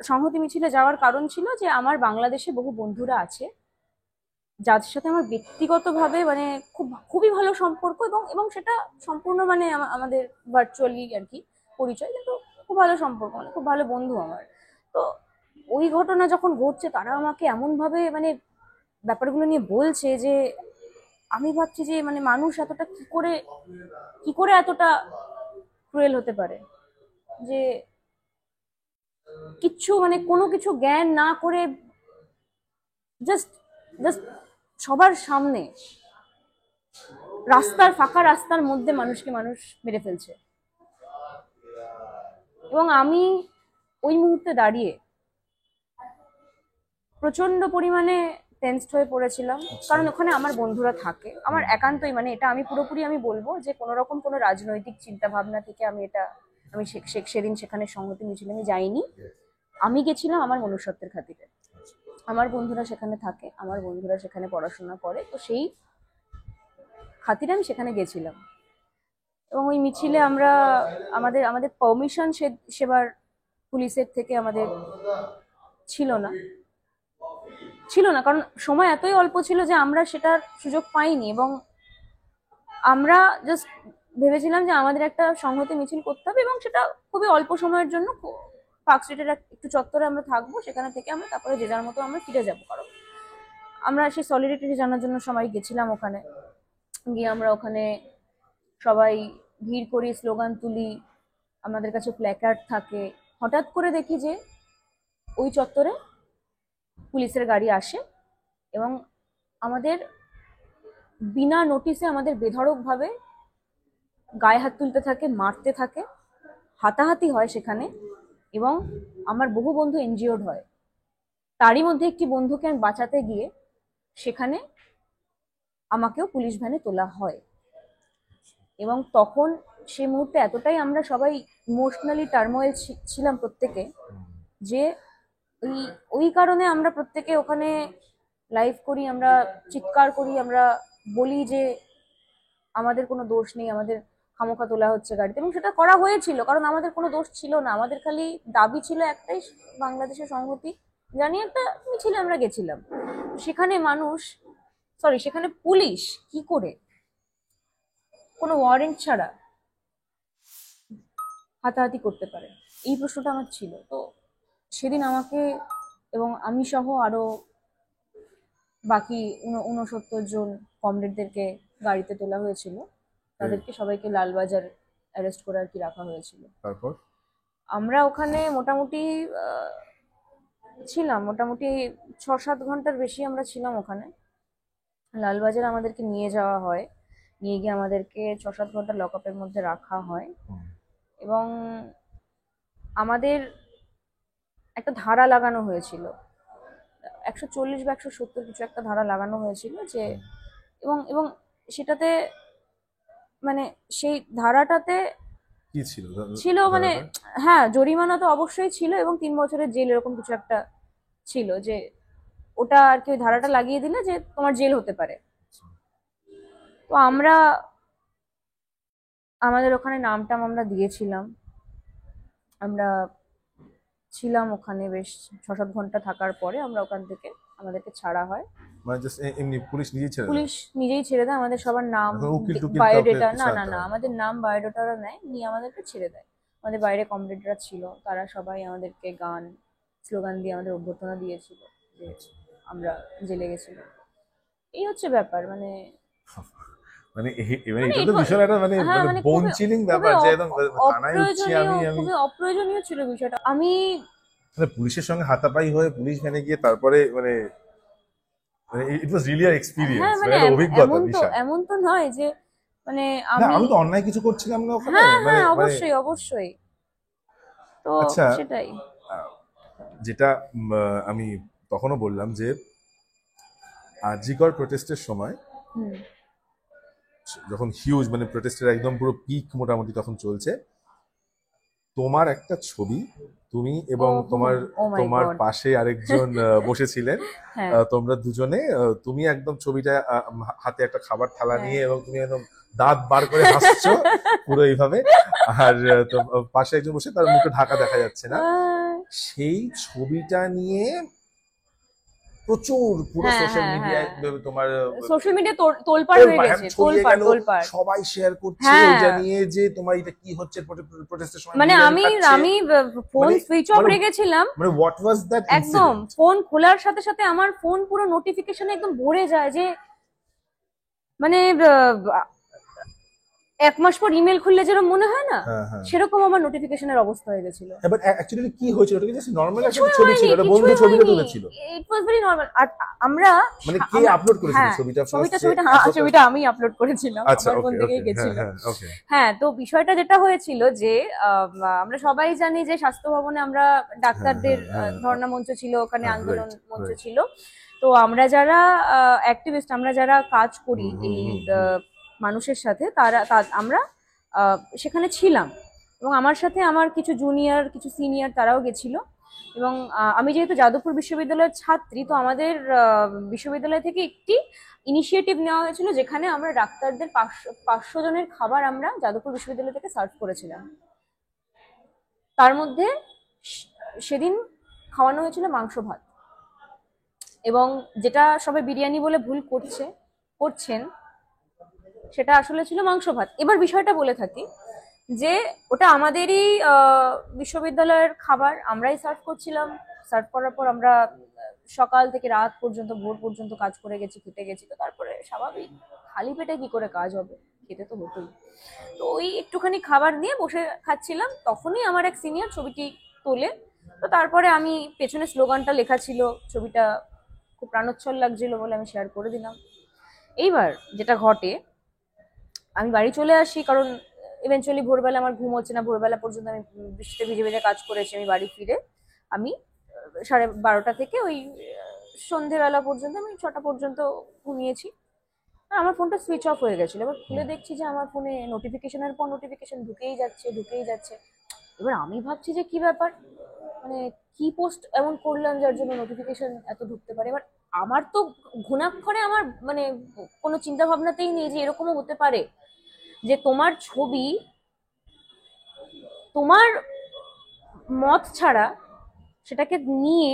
সংহতি মিছিলে যাওয়ার কারণ ছিল যে আমার বাংলাদেশে বহু বন্ধুরা আছে যাদের সাথে আমার ব্যক্তিগতভাবে মানে খুবই ভালো সম্পর্ক, এবং এবং সেটা সম্পূর্ণ মানে আমাদের ভার্চুয়ালি আর কি পরিচয়, কিন্তু খুব ভালো সম্পর্ক, মানে খুব ভালো বন্ধু আমার। তো ওই ঘটনা যখন ঘটছে, তারা আমাকে এমন ভাবে মানে ব্যাপারগুলো নিয়ে বলছে যে আমি ভাবছি যে মানে মানুষ এতটা কি করে এতটা ক্রুয়েল হতে পারে, যে কিচ্ছু মানে কোনো কিছু জ্ঞান না করে জাস্ট জাস্ট সবার সামনে ফাঁকা রাস্তার মধ্যে মানুষ মেরে ফেলছে। এবং আমি ওই মুহূর্তে দাঁড়িয়ে প্রচন্ড পরিমাণে টেনসড হয়ে পড়েছিলাম, কারণ ওখানে আমার বন্ধুরা থাকে, আমার একান্তই মানে এটা আমি পুরোপুরি আমি বলবো যে কোনো রকম কোনো রাজনৈতিক চিন্তা ভাবনা থেকে আমি সেদিন সেখানে সংহতি মিছিলে আমি যাইনি। আমি গেছিলাম আমার মনুষ্যত্বের খাতিরে। আমার বন্ধুরা সেখানে থাকে, আমার বন্ধুরা সেখানে পড়াশোনা করে, তো সেই খাতিরে আমি সেখানে গেছিলাম। এবং ওই মিছিলে আমরা আমাদের আমাদের পারমিশন সেবার পুলিশের থেকে আমাদের ছিল না, কারণ সময় এতই অল্প ছিল যে আমরা সেটার সুযোগ পাইনি, এবং আমরা জাস্ট ভেবেছিলাম যে আমাদের একটা সংহতি মিছিল করতে হবে, এবং সেটা খুবই অল্প সময়ের জন্য পার্ক স্ট্রিটের একটু চত্বরে আমরা থাকবো, সেখানে থেকে আমরা তারপরে যে যার মতো আমরা ফিরে যাবো, কারণ আমরা সেই সলিডারিটি জানার জন্য সবাই গেছিলাম ওখানে। গিয়ে আমরা ওখানে সবাই ভিড় করি, স্লোগান তুলি, আমাদের কাছে প্ল্যাকার্ড থাকে। হঠাৎ করে দেখি যে ওই চত্বরে পুলিশের গাড়ি আসে, এবং আমাদের বিনা নোটিসে আমাদের বেধড়কভাবে গায়ে হাত তুলতে থাকে, মারতে থাকে, হাতাহাতি হয় সেখানে, এবং আমার বহু বন্ধু এনজিওড হয়। তারই মধ্যে একটি বন্ধুকে আমি বাঁচাতে গিয়ে সেখানে আমাকেও পুলিশ ভ্যানে তোলা হয়। এবং তখন সেই মুহূর্তে এতটাই আমরা সবাই ইমোশনালি টার্মোয়েল ছিলাম প্রত্যেকে, যে ওই ওই কারণে আমরা প্রত্যেকে ওখানে লাইভ করি, আমরা চিৎকার করি, আমরা বলি যে আমাদের কোনো দোষ নেই, আমাদের খামোখা তোলা হচ্ছে গাড়িতে, এবং সেটা করা হয়েছিল কারণ আমাদের কোনো দোষ ছিল না, আমাদের খালি দাবি ছিল একটাই, বাংলাদেশের সংহতি জানিয়ে একটা মিছিলে আমরা গেছিলাম। সেখানে সেখানে পুলিশ কি করে কোনো ওয়ারেন্ট ছাড়া হাতাহাতি করতে পারে, এই প্রশ্নটা আমার ছিল। তো সেদিন আমাকে এবং আমি সহ আরো বাকি 69 জন কমরেডদেরকে গাড়িতে তোলা হয়েছিল, তাদেরকে সবাইকে লালবাজার অ্যারেস্ট করে আর কি রাখা হয়েছিল। তারপর আমরা ওখানে মোটামুটি ছিলাম, মোটামুটি 6-7 ঘন্টার বেশি আমরা ছিলাম ওখানে। লালবাজার আমাদেরকে নিয়ে যাওয়া হয়, নিয়ে গিয়ে আমাদেরকে 6-7 ঘন্টা লকআপের মধ্যে রাখা হয়। এবং আমাদের একটা ধারা লাগানো হয়েছিল, 140 বা 170 কিছু একটা ধারা লাগানো হয়েছিল যে, এবং এবং সেটাতে মানে সেই ধারাটাতে কি ছিল ছিল মানে, হ্যাঁ জরিমানা তো অবশ্যই ছিল এবং 3 বছরের জেল এরকম কিছু একটা ছিল, যে ওটা আর কি ওই ধারাটা লাগিয়ে দিলে যে তোমার জেল হতে পারে। তো আমরা আমাদের ওখানে নামটাম আমরা দিয়েছিলাম, আমরা ছিলাম ওখানে বেশ 6-7 ঘন্টা থাকার পরে আমরা ওখান থেকে আমাদেরকে ছাড়া হয়। মানে জাস্ট এমনি পুলিশ নিজেই ছেড়ে দেয়? পুলিশ নিজেই ছেড়ে দেয়, আমাদের সবার নাম, এখন উকিল টুকিল বায়োডেটা, কাউকে না কিছু না একটা না আমাদের নাম বায়োডেটারা নেয়, নিয়ে আমাদেরকে ছেড়ে দেয়। আমাদের বাইরে কমরেডরা ছিল, তারা সবাই আমাদেরকে গান স্লোগান দিয়ে আমাদের অভ্যর্থনা দিয়েছিল যে আমরা জেলে গেছিলাম। এই হচ্ছে ব্যাপার, মানে মানে মানে মানে এটা তো বিশাল একটা মানে হ্যাঁ মানে মানে বোন খুবই চিলিং খুবই ব্যাপার যে একদম থানায় উঠছি আমি খুবই অপ্রয়োজনীয় ছিল বিষয়টা। আমি মানে পুলিশের সঙ্গে হাতাপাই হয়ে পুলিশ ভ্যানে গিয়ে তারপরে মানে ইট ওয়াজ রিয়েলি আর হ্যাঁ এক্সপিরিয়েন্স, মানে একটা অভিজ্ঞতা বিশাল। এমন তো নয় যে মানে না আমি, আমি তো অন্যায় কিছু করছিলাম না ওখানে, হ্যাঁ মানে হ্যাঁ মানে অবশ্যই অবশ্যই, তো আচ্ছা সেটাই। আহ, যেটা আমি তখনও বললাম যে আরজিকর প্রোটেস্টের সময় হুম যখন হিউজ মানে প্রোটেস্টের একদম পুরো পিক মোটামুটি তখন চলছে, তোমার একটা ছবি, তুমি এবং তোমার ও মাই তোমার গড, পাশে আরেকজন বসেছিলেন, হ্যাঁ তোমরা দুজনে তুমি একদম ছবিটা হাতে একটা খাবার থালা হ্যাঁ। নিয়ে এবং তুমি একদম দাঁত বার করে হাসছো পুরো এইভাবে, আর পাশে একজন বসে তার মুখে ঢাকা দেখা যাচ্ছে না। সেই ছবিটা নিয়ে প্রচুর পুরো হ্যাঁ, সোশ্যাল হ্যাঁ, মিডিয়ায় তোমার সোশ্যাল মিডিয়া তোলপাড় হয়ে গেছে, ছড়িয়ে তোলপাড় গেল, তোলপাড়। সবাই শেয়ার করছে হ্যাঁ ওইটা নিয়ে যে তোমার এটা কি হচ্ছে প্রোটেস্টের সময় মানে বিরিয়ানি খাচ্ছে। আমি ফোন মানে সুইচ অফ মানে রেখেছিলাম, মানে হোয়াট ওয়াজ দ্যাট একদম ইনসিডেন্ট? ফোন খোলার সাথে সাথে আমার ফোন পুরো নোটিফিকেশনে একদম ভরে যায় যে মানে 1 মাস পর ইমেল খুললে যেরকম মনে হয় না, হ্যাঁ হ্যাঁ। সেরকম আমার নোটিফিকেশনের অবস্থা হয়ে গেছিল। এবার অ্যাকচুয়ালি কি হয়েছিল, এটা কি জাস্ট নরমাল একটা কিছুই ছবি ছিল, হয়নি, এটা কিছুই বন্ধু ছবিটা হয়নি, তুলেছিল? ইট ওয়াজ ভেরি নরমাল। আর আমরা মানে কে আপলোড করেছিল হ্যাঁ ছবিটা? ছবিটা আমি আপলোড করেছিলাম, আচ্ছা আমার ফোন ওকে থেকেই ওকে, গেছিল। হ্যাঁ ওকে। হ্যাঁ তো বিষয়টা যেটা হয়েছিল যে আমরা সবাই জানি যে স্বাস্থ্য ভবনে আমরা ডাক্তারদের ধর্ণা মঞ্চ ছিল, ওখানে আন্দোলন মঞ্চ ছিল। তো আমরা যারা অ্যাক্টিভিস্ট, আমরা যারা কাজ করি এই মানুষের সাথে, আমরা সেখানে ছিলাম এবং আমার সাথে আমার কিছু জুনিয়র কিছু সিনিয়র তারাও গেছিল। এবং আমি যেহেতু যাদবপুর বিশ্ববিদ্যালয়ের ছাত্রী, তো আমাদের বিশ্ববিদ্যালয় থেকে একটি ইনিশিয়েটিভ নেওয়া হয়েছিল যেখানে আমরা ডাক্তারদের 500 জনের খাবার আমরা যাদবপুর বিশ্ববিদ্যালয় থেকে সার্ভ করেছিলাম। তার মধ্যে সেদিন খাওয়ানো হয়েছিল মাংস ভাত, এবং যেটা সবাই বিরিয়ানি বলে ভুল করছেন সেটা আসলে ছিল মাংস ভাত। এবার বিষয়টা বলে থাকি যে ওটা আমাদেরই বিশ্ববিদ্যালয়ের খাবার, আমরাই সার্ভ করছিলাম। সার্ভ করার পর আমরা সকাল থেকে রাত পর্যন্ত, ভোর পর্যন্ত কাজ করে গেছি, খেটে গেছি। তো তারপরে স্বাভাবিক খালি পেটে কি করে কাজ হবে, খেতে তো হতোই। তো ওই একটুখানি খাবার নিয়ে বসে খাচ্ছিলাম, তখনই আমার এক সিনিয়র ছবিটি তোলে। তো তারপরে আমি পেছনে স্লোগানটা লেখা ছিল, ছবিটা খুব প্রাণোচ্ছল লাগছিল বলে আমি শেয়ার করে দিলাম। এইবার যেটা ঘটে, আমি বাড়ি চলে আসি, কারণ ইভেনচুয়ালি ভোরবেলা আমার ঘুম হচ্ছে না, ভোরবেলা পর্যন্ত আমি বৃষ্টিতে ভিজে ভিজে কাজ করেছি। আমি বাড়ি ফিরে আমি 12:30 থেকে ওই সন্ধেবেলা পর্যন্ত, আমি 6টা পর্যন্ত ঘুমিয়েছি। আর আমার ফোনটা সুইচ অফ হয়ে গেছিল। এবার খুলে দেখছি যে আমার ফোনে নোটিফিকেশনের পর নোটিফিকেশন ঢুকেই যাচ্ছে। এবার আমি ভাবছি যে কি ব্যাপার, মানে কি পোস্ট এমন করলাম যার জন্য নোটিফিকেশন এত ঢুকতে পারে। এবার আমার তো ঘুণাক্ষরে আমার মানে কোনো চিন্তা ভাবনাতেই নেই যে এরকমও হতে পারে যে তোমার ছবি তোমার মত ছাড়া সেটাকে নিয়ে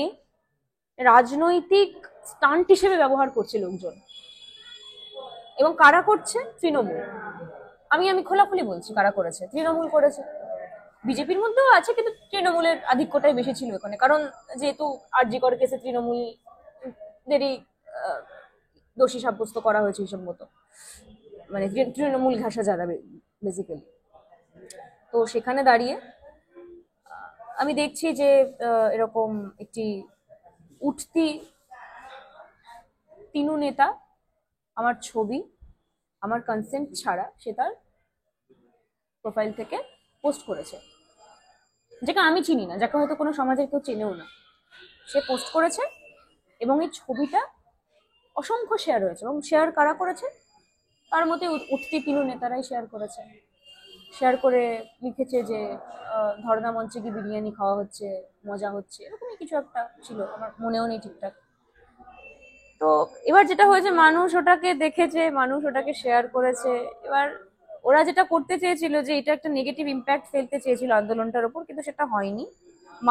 রাজনৈতিক স্টান্ট হিসেবে ব্যবহার করছে লোকজন। এবং কারা করছে? তৃণমূল। আমি খোলাখুলি বলছি, কারা করেছে? তৃণমূল করেছে। বিজেপির মধ্যেও আছে, কিন্তু তৃণমূলের আধিক্যটাই বেশি ছিল এখানে, কারণ যেহেতু আরজি কর কেসে তৃণমূলেরই দোষী সাব্যস্ত করা হয়েছে হিসেব মতো, মানে তৃণমূল ঘাসা যারা বেসিক্যালি। তো সেখানে দাঁড়িয়ে আমি দেখছি যে এরকম একটি উঠতি তিনু নেতা আমার ছবি আমার কনসেন্ট ছাড়া সে তার প্রোফাইল থেকে পোস্ট করেছে, যাকে আমি চিনি না, যাকে হয়তো কোনো সমাজের কেউ চেনেও না, সে পোস্ট করেছে। এবং এই ছবিটা অসংখ্য শেয়ার হয়েছে, এবং শেয়ার কারা করেছে, তার মধ্যে উঠতি তিনু নেতারাই শেয়ার করেছে। শেয়ার করে লিখেছে যে ধর্ণা মঞ্চে কি বিরিয়ানি খাওয়া হচ্ছে, মজা হচ্ছে, এরকমই কিছু একটা ছিল, আমার মনেও নেই ঠিকঠাক। তো এবার যেটা হয়েছে, মানুষ ওটাকে দেখেছে, মানুষ ওটাকে শেয়ার করেছে। এবার ওরা যেটা করতে চেয়েছিল যে এটা একটা নেগেটিভ ইম্প্যাক্ট ফেলতে চেয়েছিল আন্দোলনটার উপর, কিন্তু সেটা হয়নি।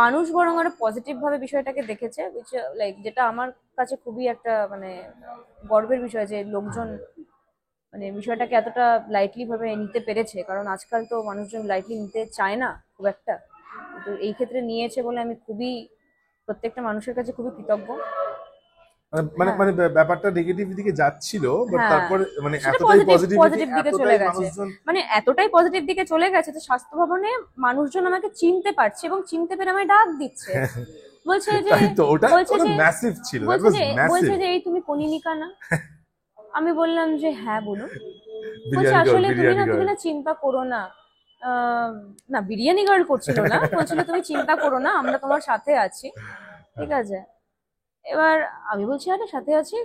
মানুষ বরং আরো পজিটিভ ভাবে বিষয়টাকে দেখেছে, লাইক যেটা আমার কাছে খুবই একটা মানে গর্বের বিষয় যে লোকজন মানে বিষয়টাকে এতটা লাইটলি ভাবে নিতে পেরেছে। কারণ আজকাল তো মানুষজন লাইটলি নিতে চায় না খুব একটা, তো এই ক্ষেত্রে নিয়েছে বলে আমি খুবই প্রত্যেকটা মানুষের কাছে খুবই কৃতজ্ঞ। মানে হ্যাঁ। মানে ব্যাপারটা নেগেটিভ দিকে যাচ্ছিল, বাট হ্যাঁ, তারপরে মানে সেটা এতটাই পজিটিভ পজিটিভ দিকে চলে গেছে, মানুষজন মানে এতটাই পজিটিভ দিকে চলে গেছে যে স্বাস্থ্য ভবনে মানুষজন আমাকে চিনতে পারছে এবং চিনতে পেরে আমায় ডাক দিচ্ছে, বলছে যে তাই তো, ওটা বলছে যে ম্যাসিভ ছিল, দ্যাট বলছে ওয়াজ যে ম্যাসিভ। বলছে যে এই তুমি কনিনিকা না? আমি বললাম যে হ্যাঁ বলুন। বলছে বিরিয়ানি গার্ল, আসলে তুমি বিরিয়ানি না গার্ল। চিন্তা করো না, না বিরিয়ানি গার্ল করছিল না, বলছিল তুমি চিন্তা করো না, আমরা তোমার সাথে আছি, ঠিক আছে। এবার আমি বলছি আরে সাথে আছি,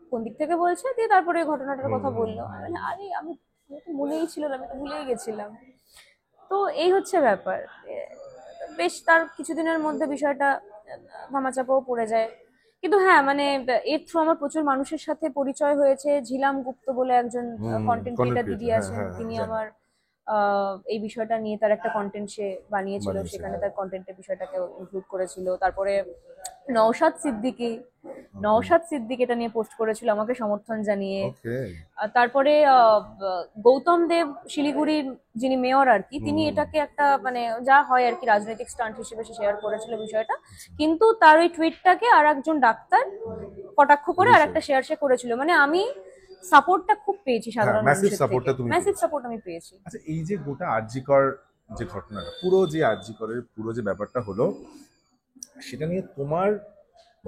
কোন দিক থেকে বলছে, দিয়ে তারপরে এই ঘটনাটার কথা বললো। আমি বললাম, আরে আমি আমার তো মনেই ছিল না, আমি তো ভুলেই গেছিলাম। তো এই হচ্ছে ব্যাপার। বেশ তার কিছুদিনের মধ্যে বিষয়টা ধামাচাপাও পড়ে যায়। কিন্তু হ্যাঁ মানে এর থ্রু আমার প্রচুর মানুষের সাথে পরিচয় হয়েছে। ঝিলাম গুপ্ত বলে একজন কন্টেন্ট ক্রিয়েটার দিদি হ্যাঁ আছেন, হ্যাঁ তিনি জানি। আমার এই বিষয়টা নিয়ে তার একটা কন্টেন্ট সে বানিয়েছিল, বানিয়েছে, সেখানে হ্যাঁ। তার কন্টেন্টের বিষয়টাকে ইনক্লুড করেছিল। তারপরে নওশাদ সিদ্দিকী নওশাদ সিদ্দিকী এটা নিয়ে পোস্ট করেছিল আমাকে সমর্থন জানিয়ে। ওকে। আর তারপরে গৌতম দেব শিলিগুড়ির যিনি মেয়র আর কি, তিনি এটাকে একটা মানে যা হয় আর কি রাজনৈতিক স্টান্ট হিসেবে সে শেয়ার করেছিল বিষয়টা, কিন্তু তার ওই টুইটটাকে আর একজন ডাক্তার কটাক্ষ করে আর একটা শেয়ার সে করেছিল। মানে আমি সাপোর্টটা খুব পেয়েছি সাধারণ ম্যাসিভ মানুষের সাপোর্টটা থেকে, তুমি ম্যাসিভ পেয়েছো। সাপোর্ট আমি পেয়েছি। আচ্ছা, এই যে গোটা আরজিকর যে ঘটনাটা, পুরো যে আরজিকরের পুরো যে ব্যাপারটা হলো, সেটা নিয়ে তোমার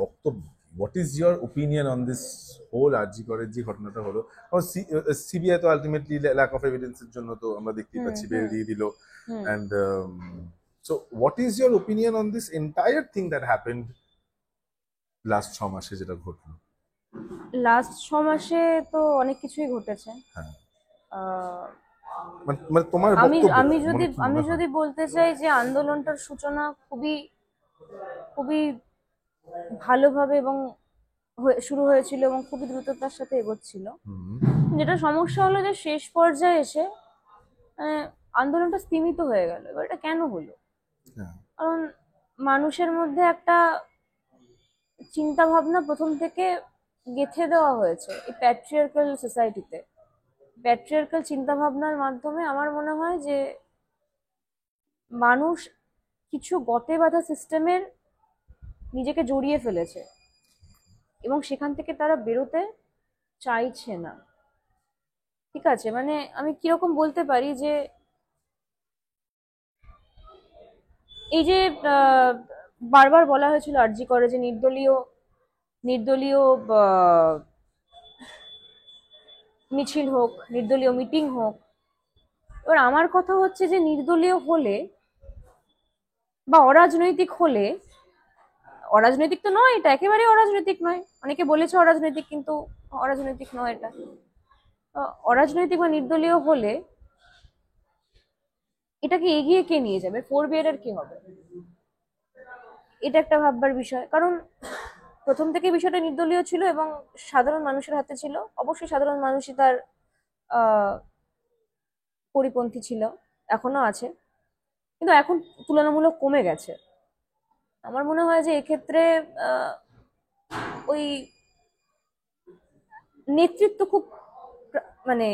বক্তব্য, what is your opinion on this whole আরজিকরের যে ঘটনাটা হলো? সিবিআই তো আলটিমেটলি ল্যাক অফ এভিডেন্সের জন্য তো আমরা দেখতেই পাচ্ছি বেল দিয়ে দিল, and so what is your opinion on this entire thing that happened last 6 মাসে যেটা ঘটলো? লাস্ট 6 মাসে তো অনেক কিছুই ঘটেছে। হ্যাঁ, আহ, মানে তোমার আমি বক্তব্য আমি যদি মনে কি মনে হয়? বলতে চাই যে আন্দোলনটার সূচনা খুবই খুবই ভালোভাবে এবং শুরু হয়েছিল এবং খুবই দ্রুততার সাথে এগোচ্ছিল। হুম, যেটা সমস্যা হলো যে শেষ পর্যায়ে এসে আহ, আন্দোলনটা স্তীমিত হয়ে গেল। এবার এটা কেন হলো? হ্যাঁ, কারণ মানুষের মধ্যে একটা চিন্তা ভাবনা প্রথম থেকে গেঁথে দেওয়া হয়েছে এই প্যাট্রিয়ার্কাল সোসাইটিতে। প্যাট্রিয়ার্কাল চিন্তা ভাবনার মাধ্যমে আমার মনে হয় যে মানুষ কিছু গতে বাঁধা সিস্টেমের নিজেকে জড়িয়ে ফেলেছে এবং সেখান থেকে তারা বেরোতে চাইছে না। ঠিক আছে, মানে আমি কিরকম বলতে পারি যে এই যে বারবার বলা হয়েছিল আরজি করে যে নির্দলীয় নির্দলীয় আহ, মিছিল হোক, নির্দলীয় মিটিং হোক। এবার আমার কথা হচ্ছে যে নির্দলীয় হলে বা অরাজনৈতিক হলে, অরাজনৈতিক তো নয়, এটা একেবারে অরাজনৈতিক নয়, অনেকে বলেছে অরাজনৈতিক, কিন্তু অরাজনৈতিক নয় এটা। অরাজনৈতিক বা নির্দলীয় হলে এটাকে এগিয়ে কে নিয়ে যাবে, ফোর বিয়ারার কে হবে, এটা একটা ভাববার বিষয়। কারণ প্রথম থেকে বিষয়টা নির্দলীয় ছিল এবং সাধারণ মানুষের হাতে ছিল। অবশ্যই সাধারণ মানুষই তার আহ পরিপন্থী ছিল, এখনো আছে, কিন্তু এখন তুলনামূলক কমে গেছে। আমার মনে হয় যে এক্ষেত্রে ওই নেতৃত্ব খুব মানে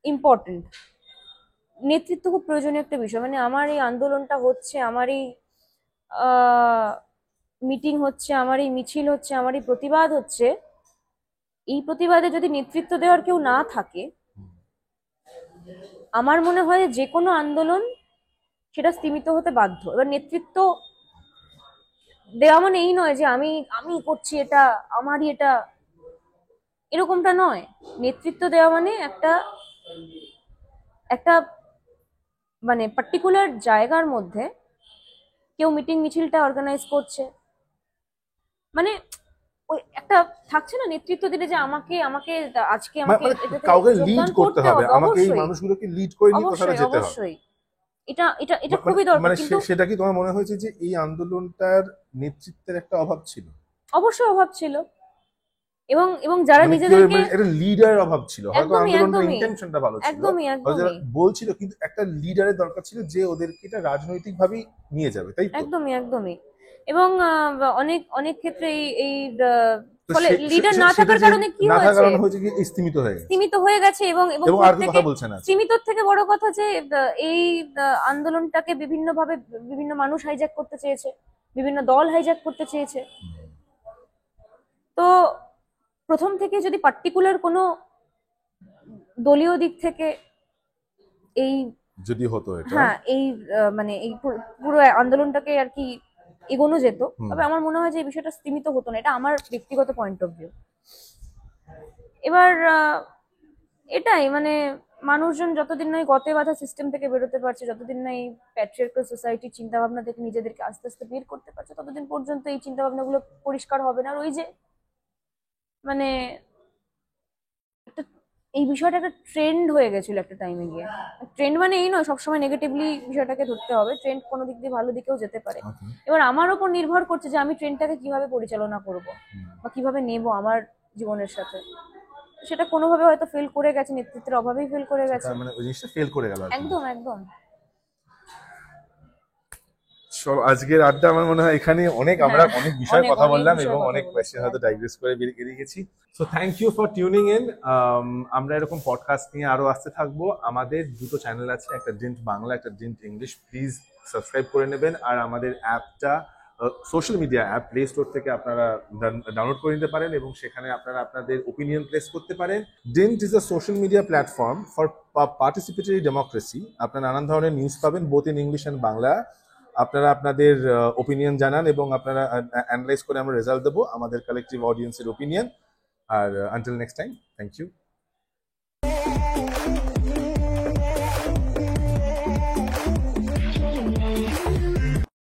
ইম্পর্টেন্ট। নেতৃত্ব খুব প্রয়োজনীয় একটা বিষয়। মানে আমার এই আন্দোলনটা হচ্ছে, আমার এই মিটিং হচ্ছে, আমার এই মিছিল হচ্ছে, আমার এই প্রতিবাদ হচ্ছে, এই প্রতিবাদে যদি নেতৃত্ব দেওয়ার কেউ না থাকে, আমার মনে হয় যে কোনো আন্দোলন সেটা স্তীমিত হতে বাধ্য। এবার নেতৃত্ব দেওয়া মানে এই নয় যে আমি আমি করছি এটা, আমারই এটা, এরকমটা নয়। নেতৃত্ব দেওয়া মানে একটা একটা মানে পার্টিকুলার জায়গার মধ্যে কেউ মিটিং মিছিলটা অর্গানাইজ করছে, মানে ওই একটা থাকছে না নেতৃত্ব দিলে যে আমাকে আমাকে আজকে আমাকে মানে এটাতে কাউকে লিড যোগদান করতে হবে, আমাকে এই অবশ্যই মানুষগুলোকে লিড করে নিয়ে কোথাও অবশ্যই যেতে হবে। অবশ্যই এটা এটা এটা খুবই দরকার। মানে কিন্তু সেটা কি তোমার মনে হয়েছে যে এই আন্দোলনটার নেতৃত্বের একটা অভাব ছিল? অবশ্যই অভাব ছিল, এবং এবং যারা মানে নিজেদেরকে একটা লিডারের অভাব ছিল, হয়তো একদমই আন্দোলনটার একদমই ইন্টেনশনটা ভালো ছিল, একদমই হয়তো যারা একদমই বলছিল, কিন্তু একটা লিডারের দরকার ছিল যে ওদেরকে এটা রাজনৈতিক ভাবেই নিয়ে যাবে, তাই তো? একদমই একদমই এবং অনেক অনেক ক্ষেত্রে এই তো ফলে লিডার সেটা না থাকার যে কারণে কি না থাকার হয়েছে, কারণে হয়েছে কি স্তীমিত হয়ে গেছে সীমিত হয়ে গেছে এবং এবং এবং আর কি প্রত্যেকে কথা বলছে না। সীমিতর থেকে বড় কথা যে এই আন্দোলনটাকে বিভিন্নভাবে বিভিন্ন মানুষ হাইজ্যাক করতে চেয়েছে, বিভিন্ন দল হাইজ্যাক করতে চেয়েছে। তো প্রথম থেকে যদি পার্টিকুলার কোনো দলীয় দিক থেকে এই যদি হতো এটা, হ্যাঁ এই মানে এই পুরো আন্দোলনটাকে আর কি এগোনো যেত, তবে আমার মনে হয় যে এই বিষয়টা স্তীমিত হতো না। এটা আমার ব্যক্তিগত পয়েন্ট অফ ভিউ। এবার এটাই মানে মানুষজন যতদিন না এই গতে বাঁধা সিস্টেম থেকে বেরোতে পারছে, যতদিন না এই প্যাট্রিয়ার্কাল সোসাইটির চিন্তা ভাবনা থেকে নিজেদেরকে আস্তে আস্তে বের করতে পারছে, ততদিন পর্যন্ত এই চিন্তা ভাবনাগুলো পরিষ্কার হবে না। আর ওই যে মানে একটা এই বিষয়টা একটা ট্রেন্ড হয়ে গেছিল একটা টাইমে গিয়ে। ট্রেন্ড মানে এই নয় সবসময় নেগেটিভলি বিষয়টাকে ধরতে হবে, ট্রেন্ড কোনো দিক দিয়ে ভালো দিকেও যেতে পারে। এবার আমার ওপর নির্ভর করছে যে আমি ট্রেন্ডটাকে কিভাবে পরিচালনা করব বা কিভাবে নেব আমার জীবনের সাথে। সেটা কোনোভাবে হয়তো ফেল করে গেছে, নেতৃত্বের অভাবেই ফেল করে গেছে। তার মানে ওই জিনিসটা ফেল করে গেল। একদম একদম। চলো আজকের আড্ডা আমার মনে হয় এখানে আমরা অনেক বিষয়ে অনেক কথা অনেক বললাম বিষয়ে এবং কথা অনেক বলেছি, কোয়েশ্চেন হয়তো ডাইগ্রেস করে বেরিয়ে গেছি। So thank you for tuning in. আমরা এরকম পডকাস্ট নিয়ে আরো আসতে থাকবো। আমাদের দুটো চ্যানেল আছে, একটা ডিন্ট বাংলা, একটা ডিন্ট ইংলিশ। প্লিজ সাবস্ক্রাইব করে নেবেন। আর আমাদের অ্যাপটা social media app play store থেকে আপনারা ডাউনলোড করে নিতে পারেন এবং সেখানে আপনারা আপনাদের ওপিনিয়ন প্লেস করতে পারেন। Dint is a social media platform for participatory democracy. আপনারা নানান ধরনের নিউজ পাবেন both in English and Bangla. আপনারা আপনাদের ওপিনিয়ন জানান এবং আপনারা অ্যানালাইজ করে আমরা রেজাল্ট দেবো আমাদের কালেকটিভ অডিয়েন্সের ওপিনিয়ন। আর until next time, thank you.